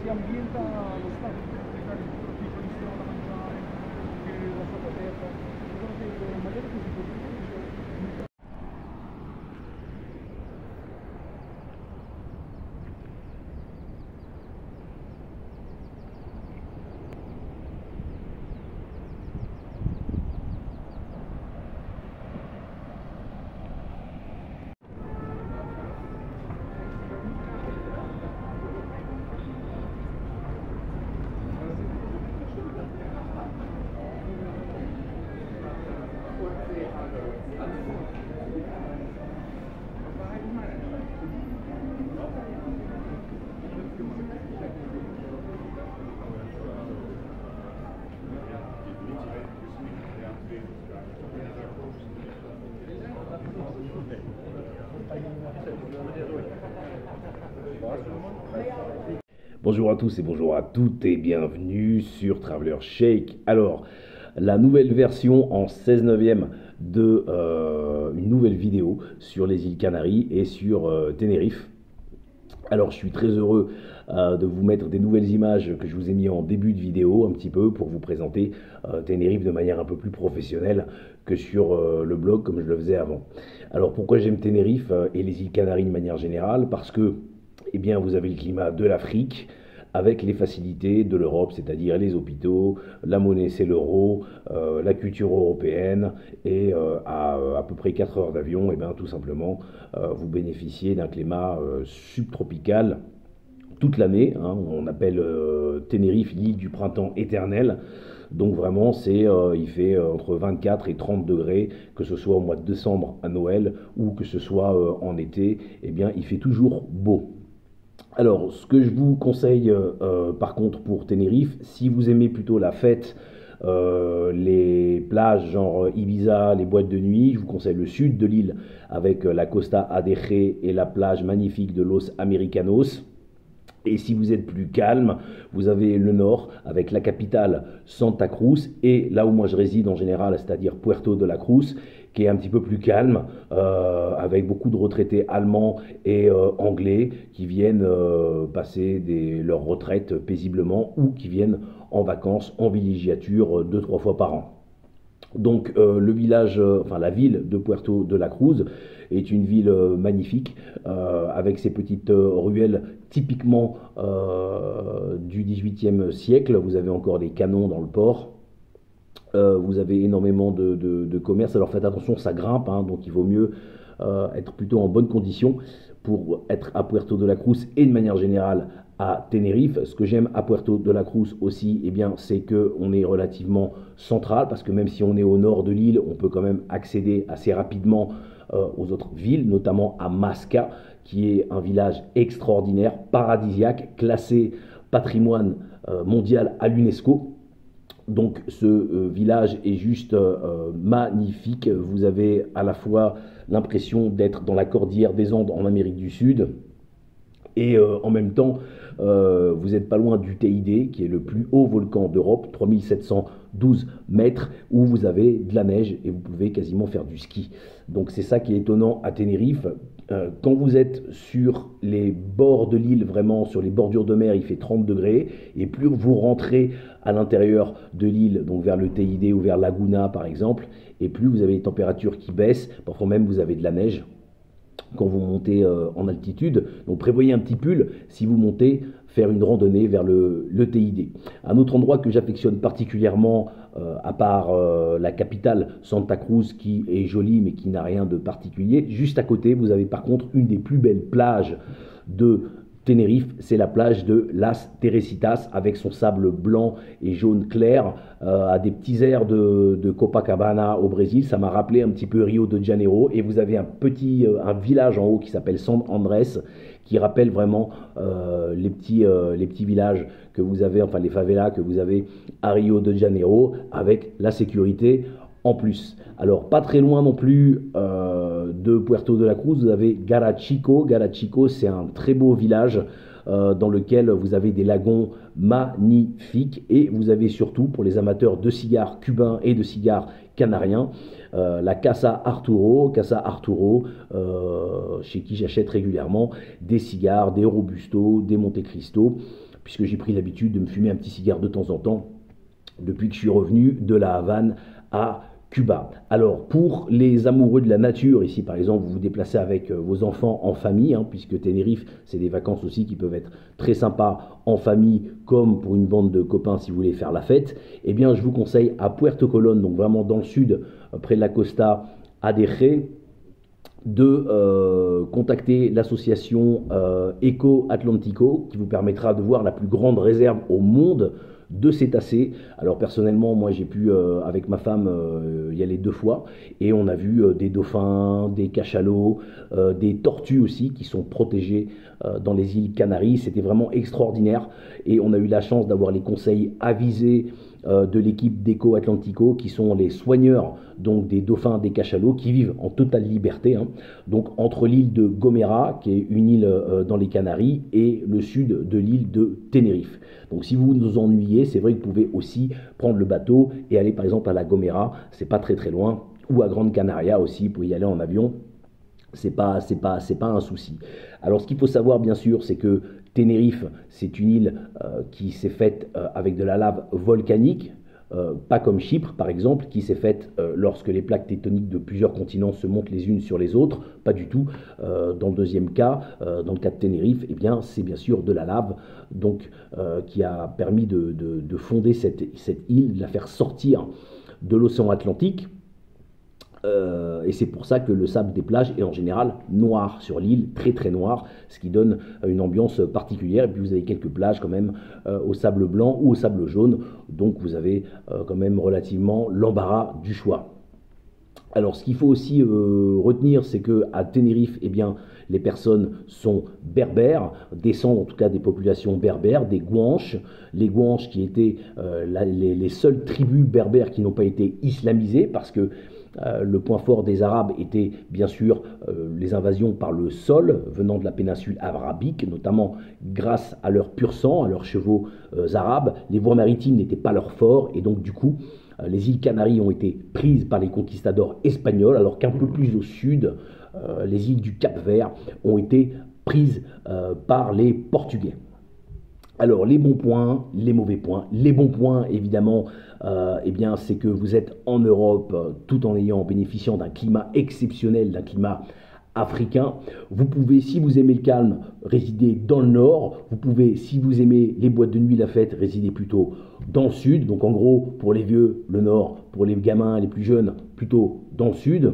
si ambienta lo stato di magari piccolissimo da mangiare, che la stata aperta, secondo te magari così potrebbe. Bonjour à tous et bonjour à toutes et bienvenue sur Traveler Shake. Alors, la nouvelle version en 16 neuvième de une nouvelle vidéo sur les îles Canaries et sur Tenerife. Alors, je suis très heureux de vous mettre des nouvelles images que je vous ai mis en début de vidéo un petit peu pour vous présenter Tenerife de manière un peu plus professionnelle que sur le blog comme je le faisais avant. Alors, pourquoi j'aime Tenerife et les îles Canaries de manière générale? Parce que eh bien, vous avez le climat de l'Afrique avec les facilités de l'Europe, c'est-à-dire les hôpitaux, la monnaie c'est l'euro, la culture européenne et à peu près 4 heures d'avion, eh bien, tout simplement, vous bénéficiez d'un climat subtropical toute l'année. Hein. On appelle Tenerife l'île du printemps éternel. Donc vraiment, il fait entre 24 et 30 degrés, que ce soit au mois de décembre à Noël ou que ce soit en été, eh bien, il fait toujours beau. Alors, ce que je vous conseille par contre pour Tenerife, si vous aimez plutôt la fête, les plages genre Ibiza, les boîtes de nuit, je vous conseille le sud de l'île avec la Costa Adeje et la plage magnifique de Los Americanos. Et si vous êtes plus calme, vous avez le nord avec la capitale Santa Cruz et là où moi je réside en général, c'est-à-dire Puerto de la Cruz, qui est un petit peu plus calme, avec beaucoup de retraités allemands et anglais qui viennent passer leurs retraites paisiblement ou qui viennent en vacances en villégiature 2-3 fois par an. Donc le village, enfin la ville de Puerto de la Cruz est une ville magnifique avec ses petites ruelles typiquement du XVIIIe siècle. Vous avez encore des canons dans le port. Vous avez énormément de commerce. Alors faites attention, ça grimpe, hein, donc il vaut mieux être plutôt en bonne condition pour être à Puerto de la Cruz et de manière générale à Tenerife. Ce que j'aime à Puerto de la Cruz aussi, eh bien, c'est qu'on est relativement central, parce que même si on est au nord de l'île, on peut quand même accéder assez rapidement aux autres villes, notamment à Masca, qui est un village extraordinaire, paradisiaque, classé patrimoine mondial à l'UNESCO. Donc ce village est juste magnifique. Vous avez à la fois l'impression d'être dans la cordillère des Andes en Amérique du Sud et en même temps vous n'êtes pas loin du Teide, qui est le plus haut volcan d'Europe, 3712 mètres, où vous avez de la neige et vous pouvez quasiment faire du ski. Donc c'est ça qui est étonnant à Tenerife. Quand vous êtes sur les bords de l'île, vraiment sur les bordures de mer, il fait 30 degrés. Et plus vous rentrez à l'intérieur de l'île, donc vers le Teide ou vers Laguna par exemple, et plus vous avez des températures qui baissent. Parfois même vous avez de la neige quand vous montez en altitude. Donc prévoyez un petit pull si vous montez faire une randonnée vers le Teide. Un autre endroit que j'affectionne particulièrement, à part la capitale Santa Cruz qui est jolie mais qui n'a rien de particulier, juste à côté vous avez par contre une des plus belles plages de Tenerife, c'est la plage de Las Teresitas avec son sable blanc et jaune clair, à des petits airs de Copacabana au Brésil. Ça m'a rappelé un petit peu Rio de Janeiro, et vous avez un village en haut qui s'appelle San Andrés, qui rappelle vraiment les petits villages que vous avez, enfin les favelas que vous avez à Rio de Janeiro, avec la sécurité en plus. Alors pas très loin non plus de Puerto de la Cruz, vous avez Garachico. Garachico, c'est un très beau village dans lequel vous avez des lagons magnifiques, et vous avez surtout, pour les amateurs de cigares cubains et de cigares canariens, la Casa Arturo, chez qui j'achète régulièrement des cigares, des Robusto, des Monte Cristo, puisque j'ai pris l'habitude de me fumer un petit cigare de temps en temps depuis que je suis revenu de la Havane à Cuba. Alors, pour les amoureux de la nature, ici par exemple, vous vous déplacez avec vos enfants en famille, puisque Tenerife, c'est des vacances aussi qui peuvent être très sympas en famille, comme pour une bande de copains si vous voulez faire la fête, eh bien je vous conseille à Puerto Colón, donc vraiment dans le sud, près de la Costa Adeje, de contacter l'association Eco Atlantico, qui vous permettra de voir la plus grande réserve au monde de cétacés. Alors personnellement, moi j'ai pu avec ma femme y aller 2 fois et on a vu des dauphins, des cachalots, des tortues aussi qui sont protégées dans les îles Canaries. C'était vraiment extraordinaire et on a eu la chance d'avoir les conseils avisés de l'équipe d'Eco Atlantico, qui sont les soigneurs donc des dauphins, des cachalots, qui vivent en totale liberté, donc entre l'île de Gomera, qui est une île dans les Canaries, et le sud de l'île de Tenerife. Donc si vous vous ennuyez, c'est vrai que vous pouvez aussi prendre le bateau et aller par exemple à la Gomera, c'est pas très très loin, ou à Grande Canaria aussi, pour y aller en avion. C'est pas un souci. Alors ce qu'il faut savoir bien sûr, c'est que Tenerife, c'est une île qui s'est faite avec de la lave volcanique, pas comme Chypre par exemple, qui s'est faite lorsque les plaques tectoniques de plusieurs continents se montent les unes sur les autres, pas du tout. Dans le deuxième cas, dans le cas de Tenerife, eh bien, c'est bien sûr de la lave donc, qui a permis de fonder cette île, de la faire sortir de l'océan Atlantique. Et c'est pour ça que le sable des plages est en général noir sur l'île, très très noir, ce qui donne une ambiance particulière. Et puis vous avez quelques plages quand même au sable blanc ou au sable jaune, donc vous avez quand même relativement l'embarras du choix. Alors ce qu'il faut aussi retenir, c'est qu'à Tenerife, eh bien, les personnes sont berbères, descendent en tout cas des populations berbères, des Guanches, les Guanches qui étaient les seules tribus berbères qui n'ont pas été islamisées, parce que le point fort des Arabes était bien sûr les invasions par le sol venant de la péninsule arabique, notamment grâce à leur pur sang, à leurs chevaux arabes. Les voies maritimes n'étaient pas leur fort et donc du coup les îles Canaries ont été prises par les conquistadors espagnols, alors qu'un peu plus au sud, les îles du Cap-Vert ont été prises par les Portugais. Alors, les bons points, les mauvais points. Les bons points, évidemment, eh bien, c'est que vous êtes en Europe tout en bénéficiant d'un climat exceptionnel, d'un climat africain. Vous pouvez, si vous aimez le calme, résider dans le nord. Vous pouvez, si vous aimez les boîtes de nuit, la fête, résider plutôt dans le sud. Donc, en gros, pour les vieux, le nord. Pour les gamins, les plus jeunes, plutôt dans le sud.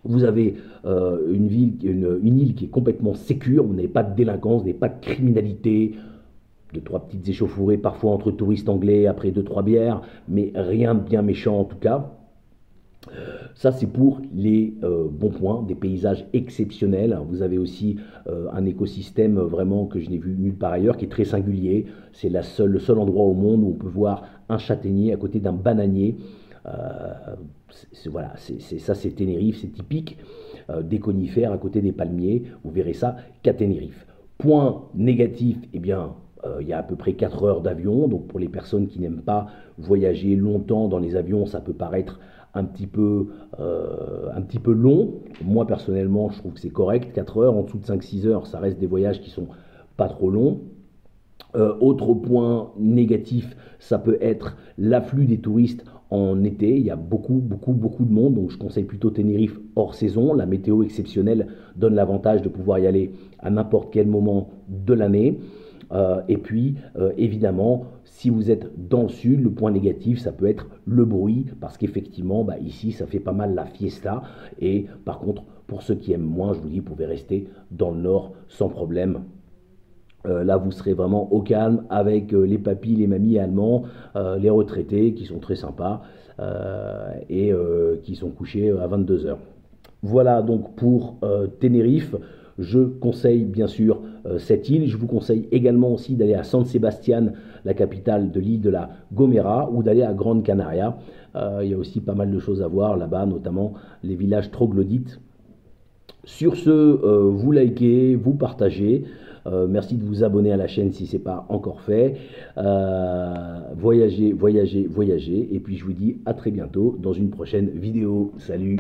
Vous avez une île qui est complètement sécure. Vous n'avez pas de délinquance, vous n'avez pas de criminalité. 2-3 petites échauffourées parfois entre touristes anglais après 2-3 bières, mais rien de bien méchant en tout cas. Ça c'est pour les bons points, des paysages exceptionnels. Vous avez aussi un écosystème vraiment que je n'ai vu nulle part ailleurs, qui est très singulier. C'est le seul endroit au monde où on peut voir un châtaignier à côté d'un bananier. Voilà, ça c'est Tenerife, c'est typique. Des conifères à côté des palmiers, vous verrez ça qu'à Tenerife. Point négatif, eh bien, il y a à peu près 4 heures d'avion, donc pour les personnes qui n'aiment pas voyager longtemps dans les avions, ça peut paraître un petit peu long. Moi personnellement, je trouve que c'est correct, 4 heures, en dessous de 5-6 heures, ça reste des voyages qui sont pas trop longs. Autre point négatif, ça peut être l'afflux des touristes en été. Il y a beaucoup de monde, donc je conseille plutôt Tenerife hors saison. La météo exceptionnelle donne l'avantage de pouvoir y aller à n'importe quel moment de l'année. Et puis, évidemment, si vous êtes dans le sud, le point négatif, ça peut être le bruit, parce qu'effectivement, ici, ça fait pas mal la fiesta. Et par contre, pour ceux qui aiment moins, je vous dis, vous pouvez rester dans le nord sans problème. Là, vous serez vraiment au calme avec les papis, les mamies allemands, les retraités qui sont très sympas et qui sont couchés à 22 heures. Voilà donc pour Tenerife. Je conseille bien sûr cette île. Je vous conseille également aussi d'aller à San Sebastián, la capitale de l'île de la Gomera, ou d'aller à Grande Canaria. Il y a aussi pas mal de choses à voir là-bas, notamment les villages troglodytes. Sur ce, vous likez, vous partagez. Merci de vous abonner à la chaîne si ce n'est pas encore fait. Voyagez. Et puis je vous dis à très bientôt dans une prochaine vidéo. Salut!